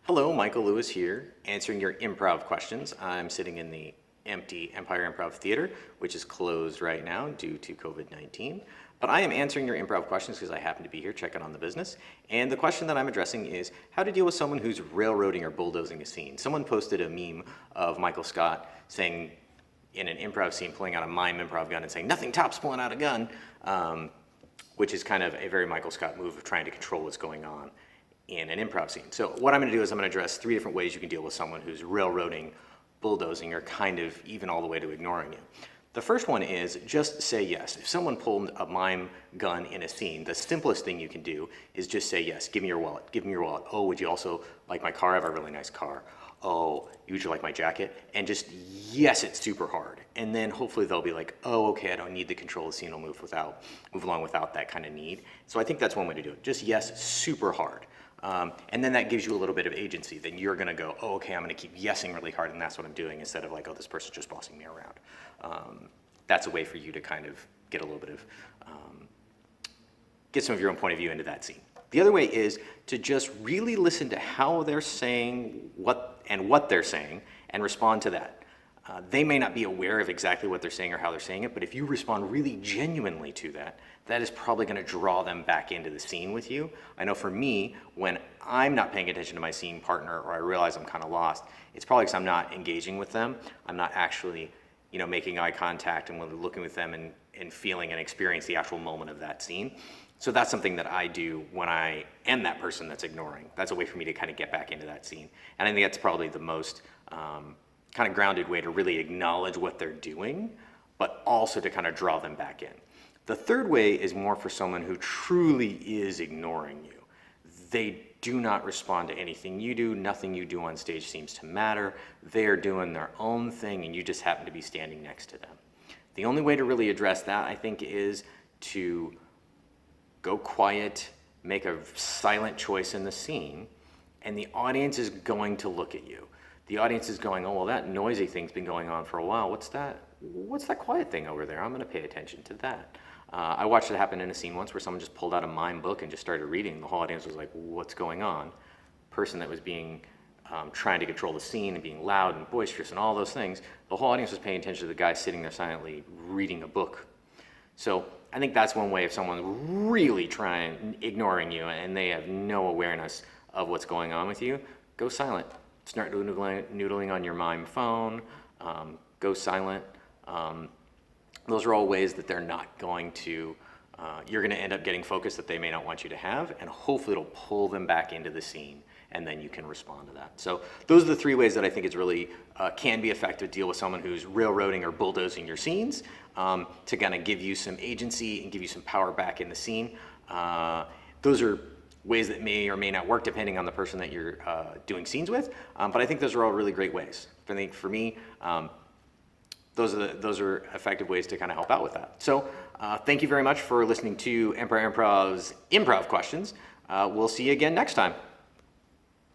Hello, Michael Lewis here, answering your improv questions. I'm sitting in the empty Empire Improv Theater, which is closed right now due to COVID-19. But I am answering your improv questions because I happen to be here checking on the business. And the question that I'm addressing is how to deal with someone who's railroading or bulldozing a scene. Someone posted a meme of Michael Scott saying, in an improv scene, pulling out a mime improv gun and saying, "Nothing tops pulling out a gun," which is kind of a very Michael Scott move of trying to control what's going on in an improv scene. So what I'm going to do is I'm going to address 3 different ways you can deal with someone who's railroading, bulldozing, or kind of even all the way to ignoring you. The first one is just say yes. If someone pulled a mime gun in a scene, the simplest thing you can do is just say yes. Give me your wallet. Give me your wallet. Oh, would you also like my car? I have a really nice car. Oh, would you like my jacket? And just yes it super hard. And then hopefully they'll be like, oh, okay, I don't need to control the scene. I'll move along without that kind of need. So I think that's one way to do it. Just yes super hard. And then that gives you a little bit of agency. Then you're going to go, oh, okay, I'm going to keep yesing really hard, and that's what I'm doing, instead of like, oh, this person's just bossing me around. That's a way for you to kind of get a little bit of, get some of your own point of view into that scene. The other way is to just really listen to how they're saying what they're saying and respond to that. They may not be aware of exactly what they're saying or how they're saying it, but if you respond really genuinely to that, that is probably going to draw them back into the scene with you. I know for me, when I'm not paying attention to my scene partner or I realize I'm kind of lost, it's probably because I'm not engaging with them. I'm not actually, making eye contact and looking with them and feeling and experience the actual moment of that scene. So that's something that I do when I am that person that's ignoring. That's a way for me to kind of get back into that scene. And I think that's probably the most kind of grounded way to really acknowledge what they're doing, but also to kind of draw them back in. The third way is more for someone who truly is ignoring you. They do not respond to anything you do. Nothing you do on stage seems to matter. They're doing their own thing and you just happen to be standing next to them. The only way to really address that, I think, is to go quiet, make a silent choice in the scene, and the audience is going to look at you. The audience is going, oh, well, that noisy thing's been going on for a while. What's that quiet thing over there? I'm going to pay attention to that. I watched it happen in a scene once where someone just pulled out a mime book and just started reading. The whole audience was like, what's going on? Person that was being trying to control the scene and being loud and boisterous and all those things, the whole audience was paying attention to the guy sitting there silently reading a book. So I think that's one way if someone's really ignoring you and they have no awareness of what's going on with you, go silent. Start noodling on your mime phone, go silent. Those are all ways that they're not going to, you're going to end up getting focus that they may not want you to have, and hopefully it'll pull them back into the scene, and then you can respond to that. So those are the 3 ways that I think it's really can be effective to deal with someone who's railroading or bulldozing your scenes, to kind of give you some agency and give you some power back in the scene. Those are ways that may or may not work depending on the person that you're doing scenes with, but I think those are all really great ways. I think for me, those are effective ways to kind of help out with that. So thank you very much for listening to Empire Improv's Improv Questions. We'll see you again next time.